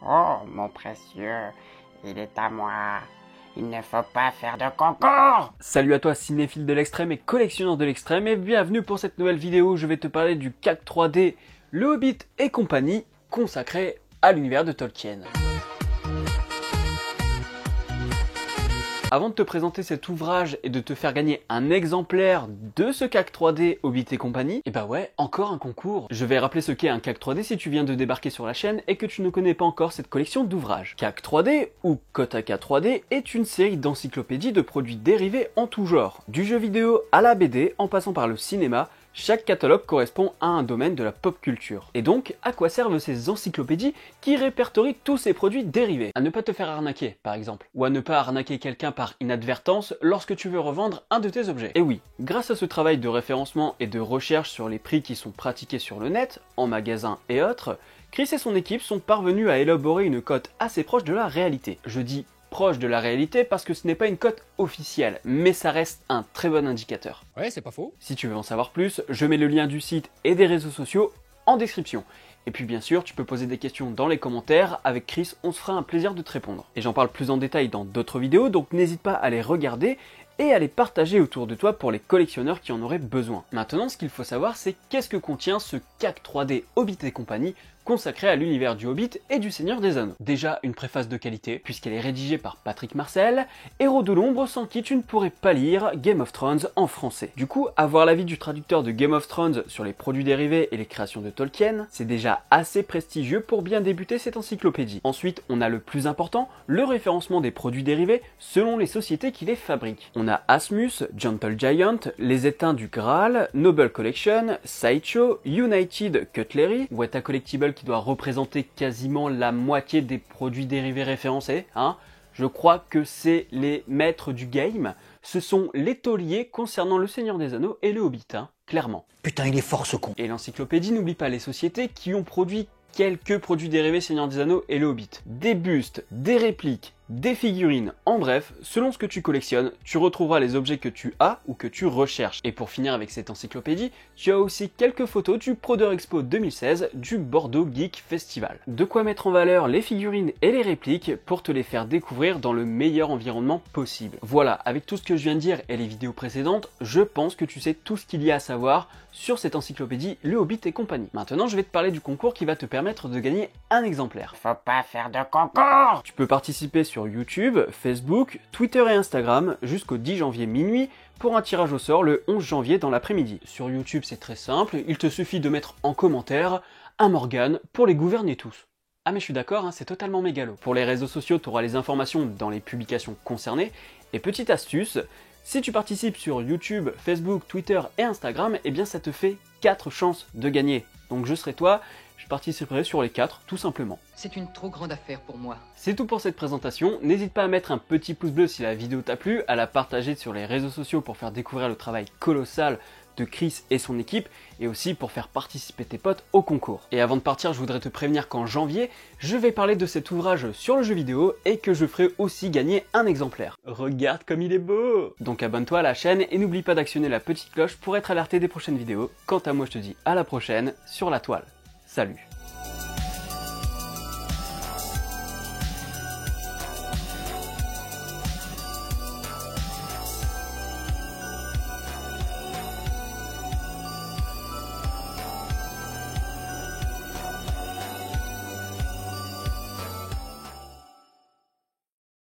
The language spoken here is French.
Oh, mon précieux, il est à moi. Il ne faut pas faire de concours. Salut à toi cinéphile de l'extrême et collectionneur de l'extrême et bienvenue pour cette nouvelle vidéo où je vais te parler du CAC 3D, le Hobbit et compagnie consacré à l'univers de Tolkien. Avant de te présenter cet ouvrage et de te faire gagner un exemplaire de ce CAC 3D Hobbit et compagnie, et bah ouais, encore un concours. Je vais rappeler ce qu'est un CAC 3D si tu viens de débarquer sur la chaîne et que tu ne connais pas encore cette collection d'ouvrages. CAC 3D ou Kotaka 3D est une série d'encyclopédies de produits dérivés en tout genre. Du jeu vidéo à la BD en passant par le cinéma, chaque catalogue correspond à un domaine de la pop culture. Et donc, à quoi servent ces encyclopédies qui répertorient tous ces produits dérivés? À ne pas te faire arnaquer, par exemple. Ou à ne pas arnaquer quelqu'un par inadvertance lorsque tu veux revendre un de tes objets. Et oui, grâce à ce travail de référencement et de recherche sur les prix qui sont pratiqués sur le net, en magasin et autres, Chris et son équipe sont parvenus à élaborer une cote assez proche de la réalité. Je dis proche de la réalité parce que ce n'est pas une cote officielle, mais ça reste un très bon indicateur. Ouais, c'est pas faux. Si tu veux en savoir plus, je mets le lien du site et des réseaux sociaux en description. Et puis bien sûr, tu peux poser des questions dans les commentaires, avec Chris, on se fera un plaisir de te répondre. Et j'en parle plus en détail dans d'autres vidéos, donc n'hésite pas à les regarder et à les partager autour de toi pour les collectionneurs qui en auraient besoin. Maintenant, ce qu'il faut savoir, c'est qu'est-ce que contient ce CAC 3D Hobbit et compagnie consacré à l'univers du Hobbit et du Seigneur des Anneaux. Déjà une préface de qualité, puisqu'elle est rédigée par Patrick Marcel, héros de l'ombre sans qui tu ne pourrais pas lire Game of Thrones en français. Du coup, avoir l'avis du traducteur de Game of Thrones sur les produits dérivés et les créations de Tolkien, c'est déjà assez prestigieux pour bien débuter cette encyclopédie. Ensuite, on a le plus important, le référencement des produits dérivés selon les sociétés qui les fabriquent. On a Asmus, Gentle Giant, Les Éteints du Graal, Noble Collection, Sideshow, United Cutlery, Weta Collectible qui doit représenter quasiment la moitié des produits dérivés référencés, hein. Je crois que c'est les maîtres du game. Ce sont les tauliers concernant le Seigneur des Anneaux et le Hobbit, hein, clairement. Putain, il est fort ce con. Et l'encyclopédie n'oublie pas les sociétés qui ont produit quelques produits dérivés Seigneur des Anneaux et le Hobbit. Des bustes, des répliques, des figurines, en bref, selon ce que tu collectionnes, tu retrouveras les objets que tu as ou que tu recherches. Et pour finir avec cette encyclopédie, tu as aussi quelques photos du Prodeur Expo 2016 du Bordeaux Geek Festival. De quoi mettre en valeur les figurines et les répliques pour te les faire découvrir dans le meilleur environnement possible. Voilà, avec tout ce que je viens de dire et les vidéos précédentes, je pense que tu sais tout ce qu'il y a à savoir sur cette encyclopédie Le Hobbit et compagnie. Maintenant, je vais te parler du concours qui va te permettre de gagner un exemplaire. Faut pas faire de concours. Tu peux participer sur YouTube, Facebook, Twitter et Instagram jusqu'au 10 janvier minuit pour un tirage au sort le 11 janvier dans l'après-midi. Sur YouTube, c'est très simple, il te suffit de mettre en commentaire un Morgane pour les gouverner tous. Ah mais je suis d'accord, hein, c'est totalement mégalo. Pour les réseaux sociaux, tu auras les informations dans les publications concernées. Et petite astuce, si tu participes sur YouTube, Facebook, Twitter et Instagram, eh bien ça te fait 4 chances de gagner. Donc je serai toi, je participerai sur les 4, tout simplement. C'est une trop grande affaire pour moi. C'est tout pour cette présentation, n'hésite pas à mettre un petit pouce bleu si la vidéo t'a plu, à la partager sur les réseaux sociaux pour faire découvrir le travail colossal de Chris et son équipe, et aussi pour faire participer tes potes au concours. Et avant de partir, je voudrais te prévenir qu'en janvier, je vais parler de cet ouvrage sur le jeu vidéo, et que je ferai aussi gagner un exemplaire. Regarde comme il est beau! Donc abonne-toi à la chaîne, et n'oublie pas d'actionner la petite cloche pour être alerté des prochaines vidéos. Quant à moi, je te dis à la prochaine, sur la toile. Salut!